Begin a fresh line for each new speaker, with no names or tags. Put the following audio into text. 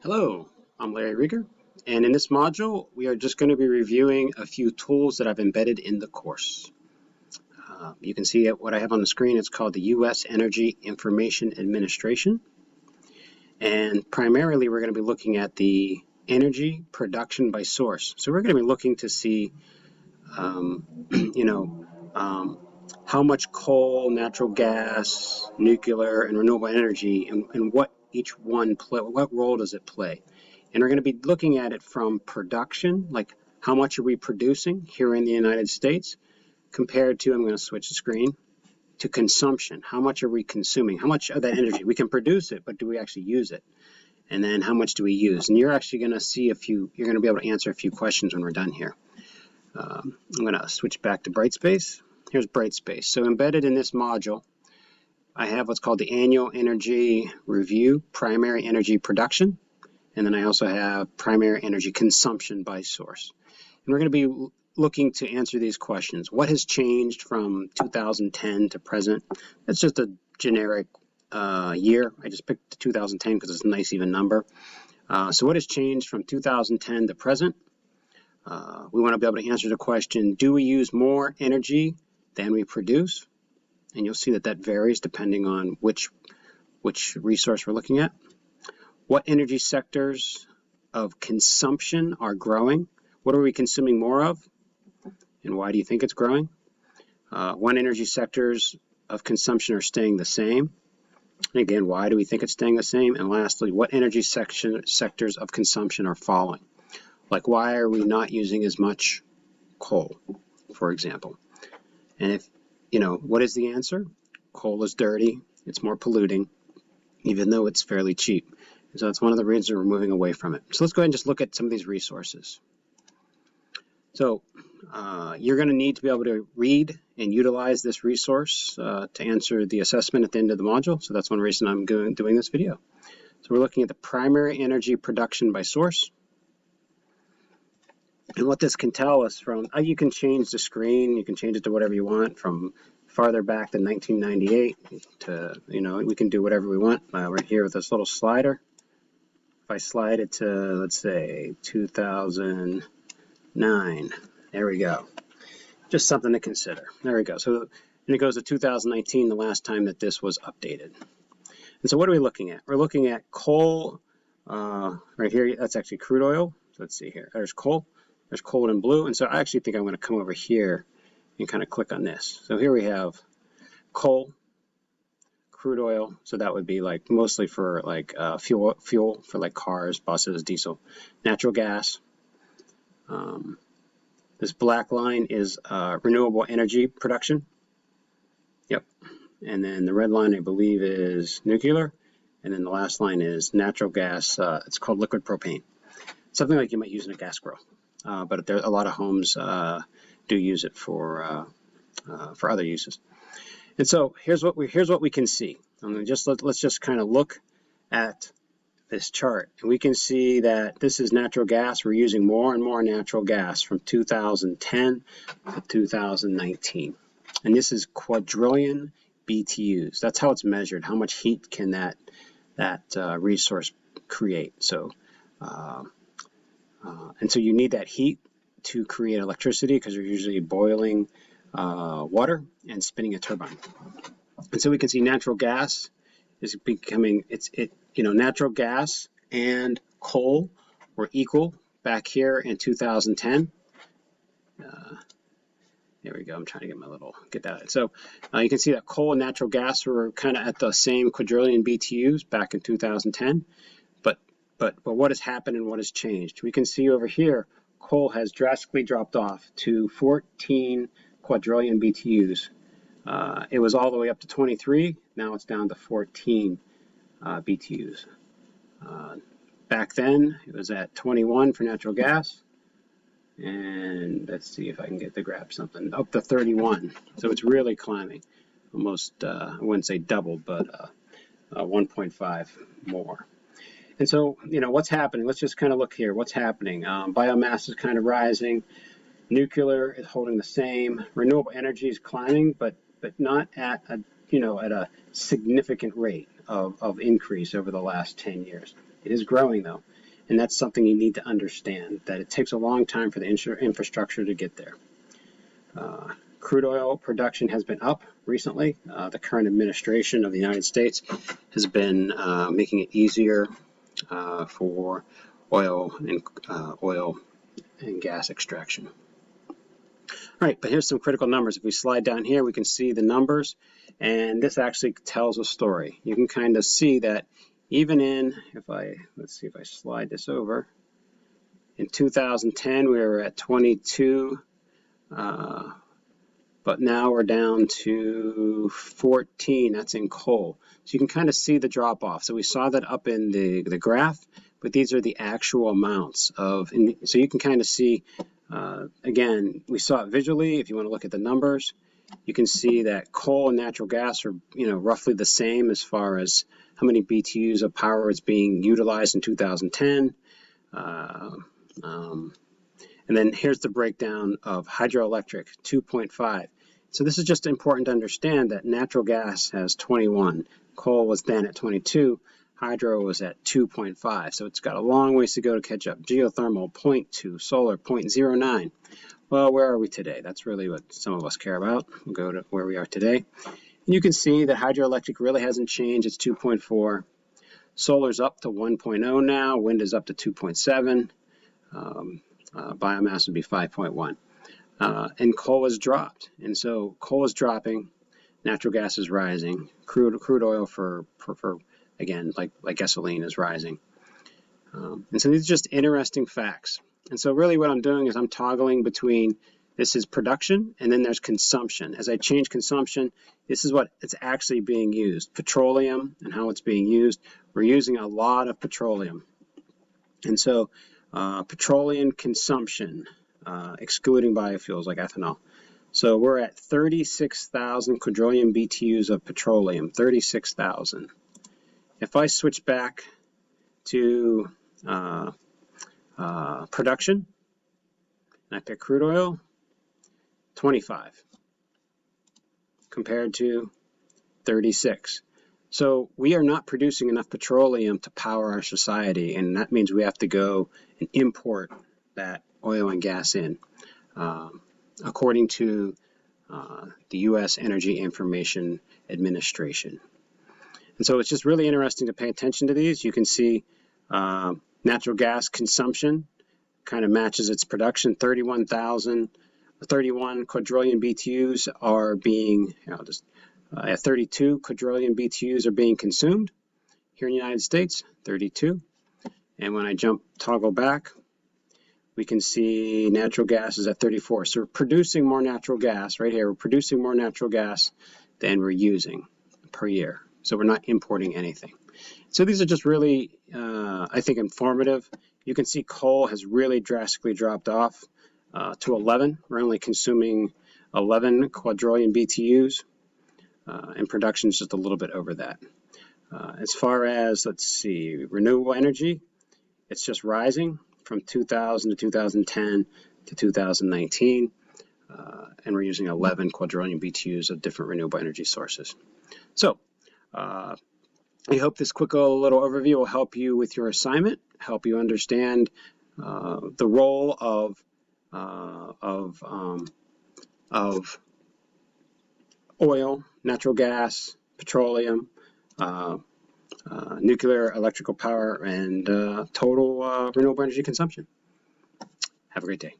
Hello, I'm Larry Rieger, and in this module, we are just going to be reviewing a few tools that I've embedded in the course. You can see what I have on the screen. It's called the U.S. Energy Information Administration, and primarily we're going to be looking at the energy production by source. So we're going to be looking to see, how much coal, natural gas, nuclear, and renewable energy, and what each one play, what role does it play? And we're going to be looking at it from production, like how much are we producing here in the United States, compared to, I'm going to switch the screen, to consumption. How much are we consuming? How much of that energy? We can produce it, but do we actually use it? And then how much do we use? And you're actually going to see you're going to be able to answer a few questions when we're done here. I'm going to switch back to Brightspace. Here's Brightspace. So embedded in this module, I have what's called the Annual Energy Review, Primary Energy Production, and then I also have Primary Energy Consumption by Source. And we're going to be looking to answer these questions. What has changed from 2010 to present? That's just a generic year. I just picked 2010 because it's a nice even number. So what has changed from 2010 to present? We want to be able to answer the question, do we use more energy than we produce? And you'll see that that varies depending on which resource we're looking at. What energy sectors of consumption are growing? What are we consuming more of? And why do you think it's growing? What energy sectors of consumption are staying the same? And again, why do we think it's staying the same? And lastly, what energy sectors of consumption are falling? Like, why are we not using as much coal, for example? And if, what is the answer? Coal is dirty. It's more polluting, even though it's fairly cheap. And so that's one of the reasons we're moving away from it. So let's go ahead and just look at some of these resources. So you're going to need to be able to read and utilize this resource to answer the assessment at the end of the module. So that's one reason I'm doing this video. So we're looking at the primary energy production by source. And what this can tell us from, you can change the screen, you can change it to whatever you want, from farther back than 1998 to, we can do whatever we want. Right here with this little slider. If I slide it to, let's say, 2009, there we go. Just something to consider. There we go. So, and it goes to 2019, the last time that this was updated. And so what are we looking at? We're looking at coal, right here, that's actually crude oil. So let's see here, there's coal. There's coal in blue, and so I actually think I'm going to come over here and kind of click on this. So here we have coal, crude oil, so that would be like mostly for like fuel for like cars, buses, diesel, natural gas. This black line is renewable energy production. Yep, and then the red line I believe is nuclear, and then the last line is natural gas. It's called liquid propane, something like you might use in a gas grill. But there a lot of homes do use it for other uses. And so here's what we can see. Let's just kind of look at this chart, and we can see that this is natural gas. We're using more and more natural gas from 2010 to 2019, and this is quadrillion BTUs. That's how it's measured. How much heat can that resource create? So. And so you need that heat to create electricity because you're usually boiling water and spinning a turbine. And so we can see natural gas is becoming, natural gas and coal were equal back here in 2010. There we go. I'm trying to get that. So you can see that coal and natural gas were kind of at the same quadrillion BTUs back in 2010. But what has happened and what has changed? We can see over here, coal has drastically dropped off to 14 quadrillion BTUs. It was all the way up to 23. Now it's down to 14 BTUs. Back then, it was at 21 for natural gas. And let's see if I can get to grab something. Up to 31. So it's really climbing. Almost, I wouldn't say double, but 1.5 more. And so, what's happening? Let's just kind of look here. What's happening? Biomass is kind of rising. Nuclear is holding the same. Renewable energy is climbing, but not at a significant rate of increase over the last 10 years. It is growing though, and that's something you need to understand, that it takes a long time for the infrastructure to get there. Crude oil production has been up recently. The current administration of the United States has been making it easier for oil and gas extraction. All right, but here's some critical numbers. If we slide down here, we can see the numbers, and this actually tells a story. You can kind of see that even in, let's see if I slide this over, in 2010 we were at 22, but now we're down to 14, that's in coal. So you can kind of see the drop off. So we saw that up in the graph, but these are the actual amounts of, so you can kind of see, again, we saw it visually. If you want to look at the numbers, you can see that coal and natural gas are, roughly the same as far as how many BTUs of power is being utilized in 2010. And then here's the breakdown of hydroelectric, 2.5. So this is just important to understand that natural gas has 21, coal was then at 22, hydro was at 2.5. So it's got a long ways to go to catch up. Geothermal, 0.2, solar, 0.09. Well, where are we today? That's really what some of us care about. We'll go to where we are today. And you can see that hydroelectric really hasn't changed. It's 2.4. Solar's up to 1.0 now. Wind is up to 2.7. Biomass would be 5.1. And coal has dropped. And so coal is dropping, natural gas is rising, crude oil for again, like gasoline is rising. And so these are just interesting facts. And so really what I'm doing is I'm toggling between, this is production, and then there's consumption. As I change consumption, this is what it's actually being used. Petroleum and how it's being used. We're using a lot of petroleum. And so petroleum consumption, excluding biofuels like ethanol. So we're at 36,000 quadrillion BTUs of petroleum, 36,000. If I switch back to production, and I pick crude oil, 25 compared to 36. So we are not producing enough petroleum to power our society, and that means we have to go and import that oil and gas in, according to the U.S. Energy Information Administration. And so it's just really interesting to pay attention to these. You can see natural gas consumption kind of matches its production. 31 quadrillion BTUs are being, 32 quadrillion BTUs are being consumed here in the United States, 32. And when I toggle back, we can see natural gas is at 34. So we're producing more natural gas right here. We're producing more natural gas than we're using per year. So we're not importing anything. So these are just really, I think, informative. You can see coal has really drastically dropped off to 11. We're only consuming 11 quadrillion BTUs, and production is just a little bit over that. As far as, let's see, renewable energy, it's just rising from 2000 to 2010 to 2019, and we're using 11 quadrillion BTUs of different renewable energy sources. So I hope this quick little overview will help you with your assignment, help you understand the role of oil, natural gas, petroleum, nuclear, electrical power, and total renewable energy consumption. Have a great day.